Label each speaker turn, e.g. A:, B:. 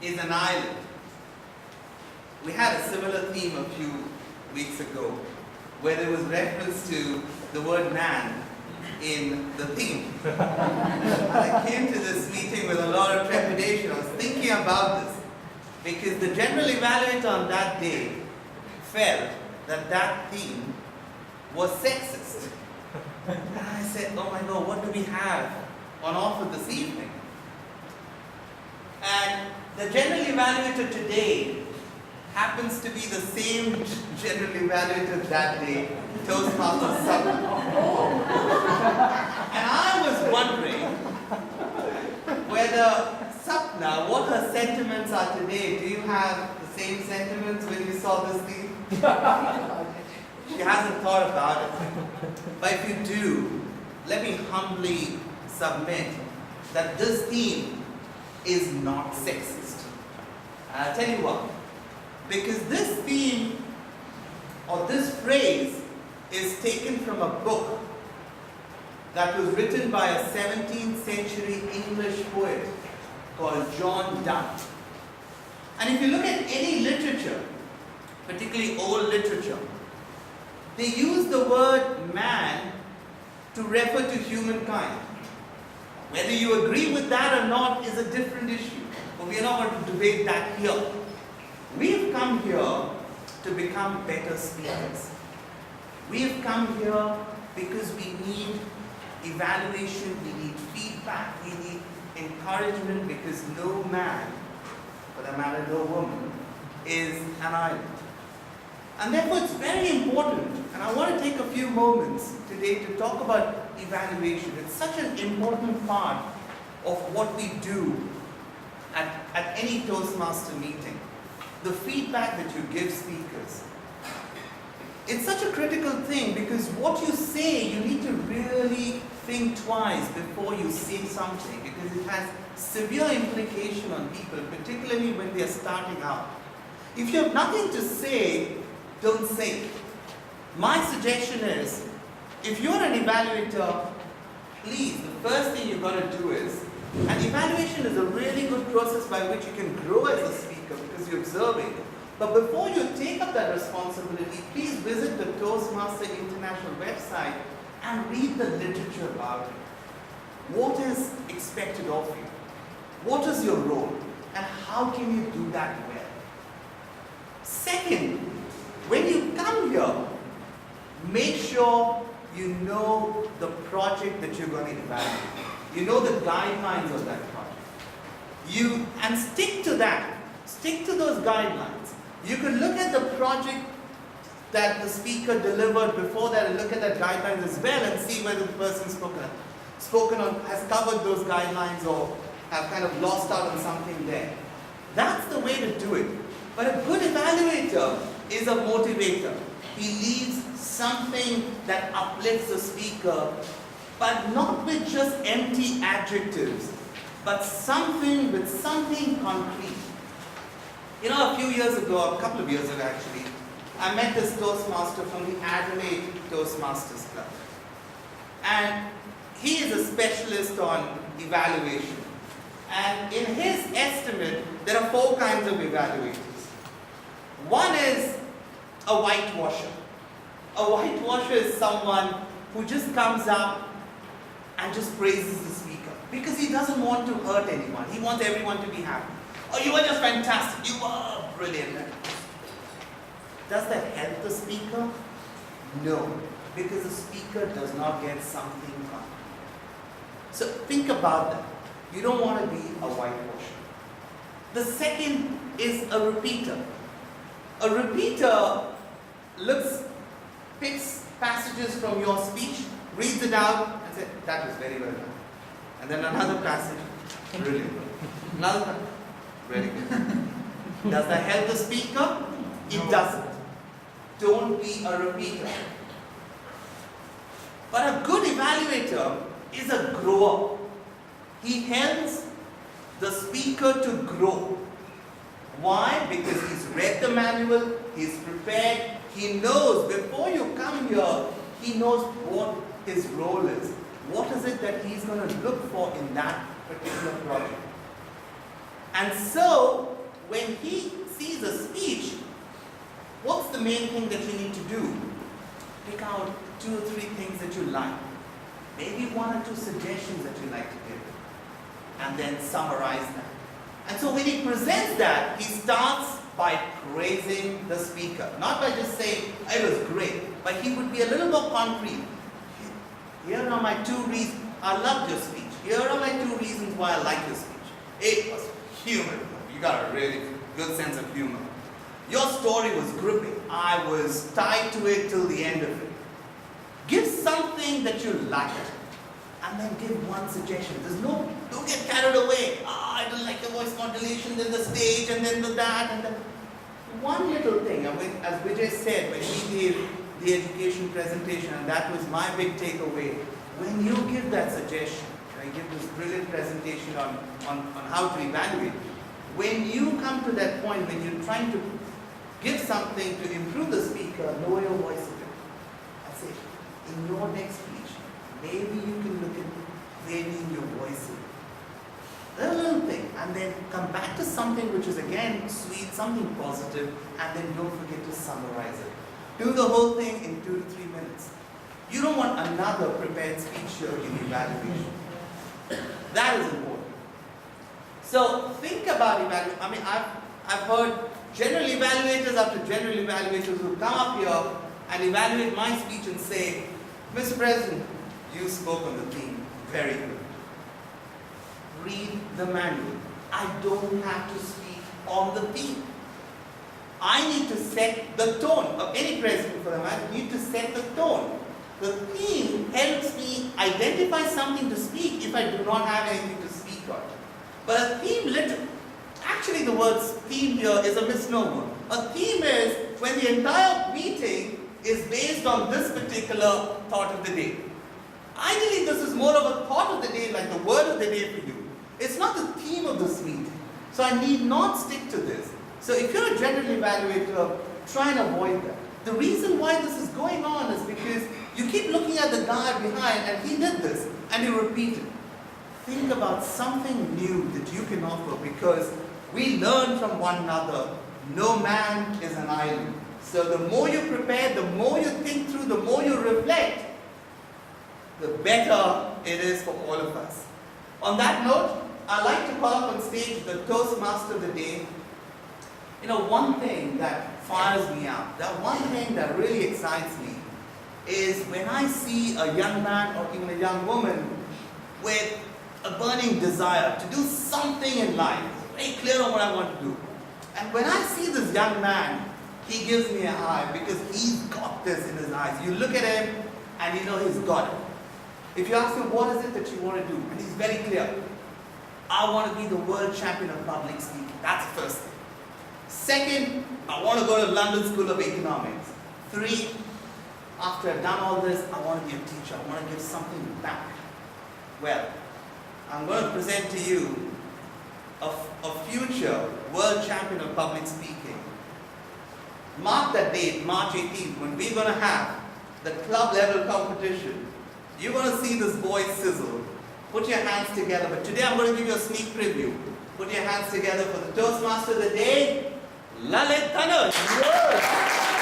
A: is an island. We had a similar theme a few weeks ago, where there was reference to the word man in the theme. I came to this meeting with a lot of trepidation. I was thinking about this, because the general evaluator on that day felt that that theme was sexist. And I said, oh my God, what do we have on offer this evening? And the general evaluator today happens to be the same general evaluator that day, Toastmaster Sapna. And I was wondering whether Sapna, what her sentiments are today. Do you have the same sentiments when you saw this theme? She hasn't thought about it. But if you do, let me humbly submit that this theme is not sexist. And I'll tell you what. Because this theme, or this phrase, is taken from a book that was written by a 17th century English poet called John Donne. And if you look at any literature, particularly old literature, they use the word man to refer to humankind. Whether you agree with that or not is a different issue, but we are not going to debate that here. We've come here to become better speakers. We've come here because we need evaluation, we need feedback, we need encouragement, because no man, for that matter no woman, is an island. And therefore it's very important, and I want to take a few moments today to talk about evaluation. It's such an important part of what we do at any Toastmaster meeting. The feedback that you give speakers. It's such a critical thing, because what you say, you need to really think twice before you say something, because it has severe implication on people, particularly when they are starting out. If you have nothing to say, don't say it. My suggestion is, if you're an evaluator, please, the first thing you've got to do is, and evaluation is a really good process by which you can grow as a speaker because you're observing. But before you take up that responsibility, please visit the Toastmaster International website and read the literature about it. What is expected of you? What is your role? And how can you do that well? Second, when you come here, make sure you know the project that you're going to evaluate. You know the guidelines of that project. And stick to that. Stick to those guidelines. You can look at the project that the speaker delivered before that and look at that guidelines as well and see whether the person spoken on has covered those guidelines or have kind of lost out on something there. That's the way to do it. But a good evaluator is a motivator. He leaves something that uplifts the speaker, but not with just empty adjectives, but something with something concrete. You know, a few years ago, a couple of years ago actually, I met this Toastmaster from the Adelaide Toastmasters Club. And he is a specialist on evaluation. And in his estimate, there are 4 kinds of evaluators. One is a whitewasher. A whitewasher is someone who just comes up and just praises the speaker because he doesn't want to hurt anyone. He wants everyone to be happy. Oh, you were just fantastic. You were brilliant. Does that help the speaker? No, because the speaker does not get something from it. So think about that. You don't want to be a whitewasher. The second is a repeater. A repeater picks passages from your speech, reads it out, and says, that was very well done. And then another passage, brilliant. Another passage, very good. Does that help the speaker? It doesn't. Don't be a repeater. But a good evaluator is a grower. He helps the speaker to grow. Why? Because he's read the manual, he's prepared, he knows, before you come here, he knows what his role is. What is it that he's going to look for in that particular project? And so, when he sees a speech, what's the main thing that you need to do? Pick out 2 or 3 things that you like. Maybe 1 or 2 suggestions that you like to give. And then summarize that. And so when he presents that, he starts by praising the speaker. Not by just saying, it was great, but he would be a little more concrete. Here are my 2 reasons. I loved your speech. Here are my 2 reasons why I like your speech. It was humor. You got a really good sense of humor. Your story was gripping. I was tied to it till the end of it. Give something that you liked, and then give 1 suggestion. Don't get carried away. I don't like the voice modulation, then the stage, and then that, and then 1 little thing. And as Vijay said, when he gave the education presentation, and that was my big takeaway, when you give that suggestion, I give this brilliant presentation on how to evaluate. When you come to that point, when you're trying to give something to improve the speaker, lower your voice a bit. I say, in your next speech, maybe you can look at varying your voice a bit. A little thing, and then come back to something which is again sweet, something positive, and then don't forget to summarize it. Do the whole thing in 2 to 3 minutes. You don't want another prepared speech here in evaluation. That is important. So think about evaluation. I mean, I've heard general evaluators after general evaluators who come up here and evaluate my speech and say, Mr. President, you spoke on the theme. Very good. Read the manual. I don't have to speak on the theme. I need to set the tone. Of any president for the matter, need to set the tone. The theme helps me identify something to speak if I do not have anything to speak on. But a theme, actually the word theme here is a misnomer. A theme is when the entire meeting is based on this particular thought of the day. Ideally, this is more of a thought of the day, like the word of the day for you. It's not the theme of this meeting. So I need not stick to this. So if you're a general evaluator, try and avoid that. The reason why this is going on is because you keep looking at the guy behind and he did this and you repeat it. Think about something new that you can offer, because we learn from one another. No man is an island. So the more you prepare, the more you think through, the more you reflect, the better it is for all of us. On that note, I'd like to call up on stage the Toastmaster of the day. You know, one thing that fires me up, that one thing that really excites me, is when I see a young man or even a young woman with a burning desire to do something in life, very clear on what I want to do. And when I see this young man, he gives me a high because he's got this in his eyes. You look at him and you know he's got it. If you ask him, what is it that you want to do? And he's very clear. I want to be the world champion of public speaking. That's the first thing. Second, I want to go to London School of Economics. 3, after I've done all this, I want to be a teacher. I want to give something back. Well, I'm going to present to you a future world champion of public speaking. Mark that date, March 18th, when we're going to have the club level competition. You're going to see this boy sizzle. Put your hands together. But today I'm going to give you a sneak preview. Put your hands together for the Toastmaster of the day, Lalit Tanuj.